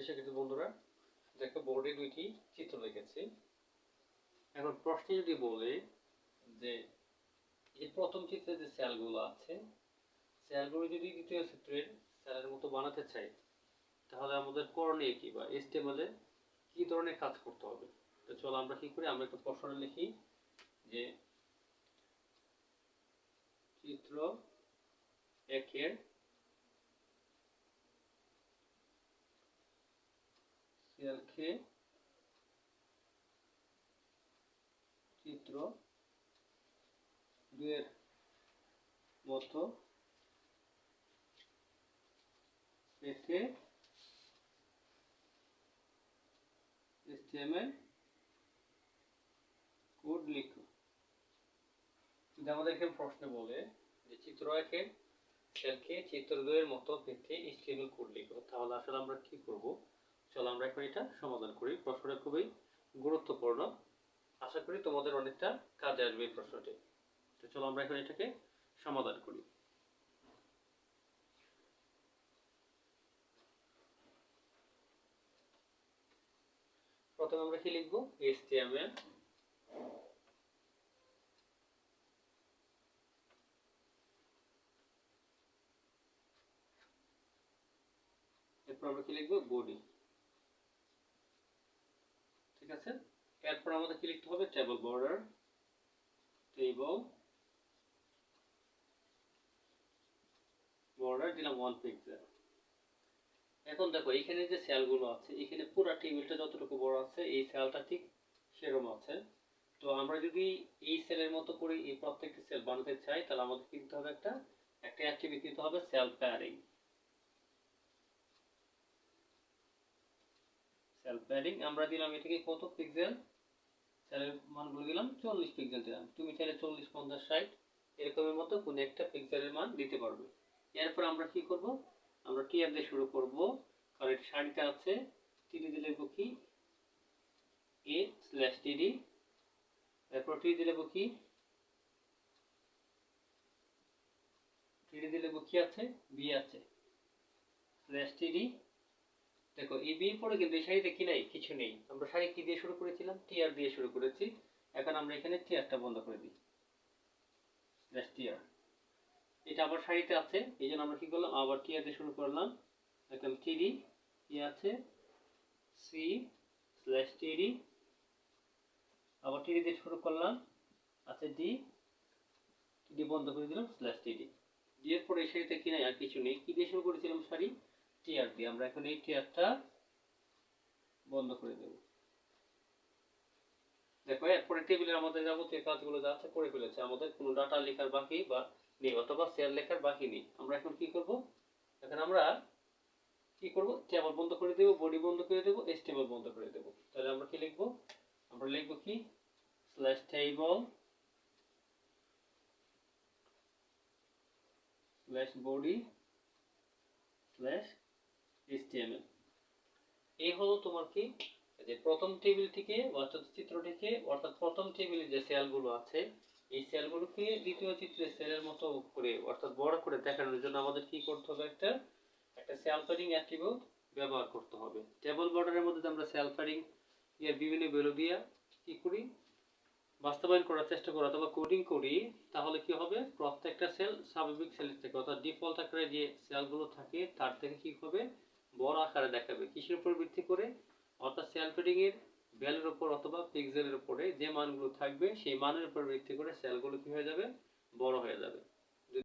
শিক্ষার্থী বন্ধুরা, দেখো বোর্ডে দুইটি চিত্র লিখেছি। এখন প্রশ্নে যদি বলে যে এই প্রথম চিত্রে যে সেলগুলো আছে, সেলগুলো যদি দ্বিতীয় চিত্রের সেলের মতো বানাতে চাই, তাহলে আমাদের করণীয় কি বা HTML এ কি ধরনের কাজ করতে হবে। তো চলো আমরা কি করি, আমরা একটা প্রশ্ন লিখি যে চিত্র একের সেলকে চিত্র দুয়ের মতো পেতে HTML কোড লিখো। যদি আমাদের এখানে প্রশ্নে বলে যে চিত্র একের সেলকে চিত্র দুয়ের মতো পেতে HTML কোড লিখো, তাহলে আসলে আমরা কি করব। চলো আমরা এখন এটা সমাধান করি। প্রশ্নটা খুবই গুরুত্বপূর্ণ, আশা করি তোমাদের অনেকটা কাজে আসবে এই প্রশ্নটি। তো চলো আমরা এখন এটাকে সমাধান করি। প্রথমে আমরা কি লিখব, HTML এরপর আমরা কি লিখব, বডি। ঠিক আছে, এরপর আমাদের কি লিখতে হবে, টেবল বর্ডার, দিলাম 1 পিক্সেল। এখন দেখো এখানে যে সেলগুলো আছে, এখানে পুরো টেবিলটা যতটুকু বড় আছে এই সেলটা ঠিক সেরকম আছে। তো আমরা যদি এই সেলের মতো করে এই প্রত্যেকটা সেল বানাতে চাই, তাহলে আমাদের কি দিতে হবে, একটা অ্যাট্রিবিউট দিতে হবে, সেল প্যাডিং। সেল প্যাডিং আমরা দিলাম এটাকে কত পিক্সেল, সেলের মানগুলো দিলাম 40 পিক্সেল দিলাম। তুমি চাইলে 40, 50, 60 এরকমের মতো কোনো একটা পিক্সেলের মান দিতে পারবে। এরপর আমরা কি করব, আমরা টিআর দিয়ে শুরু করব, কারণ এটা সারিতে আছে। টিডি দিলে কি a/td, এরপর টি দিলে কি কি আছে, b আছে, /td। দেখো এই বি পরে কিন্তু এই সারিতে কি নাই, কিছু নেই। আমরা সারি কি দিয়ে শুরু করেছিলাম, টিআর দিয়ে শুরু করেছি। এখন আমরা এখানে টিআরটা বন্ধ করে দিই, /tr। এটা আবার সারিতে আছে, এই জন্য আমরা কি করলাম, আবার টিআর দিয়ে শুরু করলাম। এখন টিডি কি আছে, c/td, আবার টিডি দিয়ে শুরু করলাম, আছে ডি, টিডি বন্ধ করে দিলাম, /td। এর পরে এই সারিতে কি নাই, আর কিছু নেই। কি দিয়ে শুরু করেছিলাম সারি, টিআর দিয়ে। আমরা এখন এই টিআরটা বন্ধ করে দেব। দেখো এরপরে টেবিলের আমাদের যাবতীয় কাজগুলো যা আছে করে ফেলেছে, আমাদের কোনো ডাটা লেখার বাকি বা নেই, অথবা সেল লেখার বাকি নেই। আমরা এখন কি করব, এখন আমরা কি করব, টেবল বন্ধ করে দেব, বডি বন্ধ করে দেব, HTML বন্ধ করে দেব। তাহলে আমরা কি লিখব, আমরা লিখব কি, /table/body/HTML। এই হলো তোমার কি, যে প্রথম টেবিল থেকে অর্থাৎ চিত্র থেকে, অর্থাৎ প্রথম টেবিলে যে সেলগুলো আছে, এই সেলগুলোকে দ্বিতীয় চিত্রের সেলের মতো করে অর্থাৎ বড় করে দেখানোর জন্য আমাদের কি করতে হবে, একটা সেল প্যাডিং অ্যাট্রিবিউট ব্যবহার করতে হবে। টেবল বর্ডারের মধ্যে আমরা সেল প্যাডিং এর বিভিন্ন ভ্যালু দিয়ে কি করি, বাস্তবায়ন করার চেষ্টা করি অথবা কোডিং করি, তাহলে কি হবে, প্রত্যেকটা সেল স্বাভাবিক সেলের থেকে অর্থাৎ ডিফল্ট আকারে যে সেলগুলো থাকে তার থেকে কি হবে, বড় আকারে দেখাবে। কিসের উপর ভিত্তি করে, অর্থাৎ সেল প্যাডিং এর ভ্যালুর উপর অথবা পিক্সেলের উপরে যে মানগুলো থাকবে সেই মানের উপর ভিত্তি করে সেলগুলো কি হয়ে যাবে, বড় হয়ে যাবে।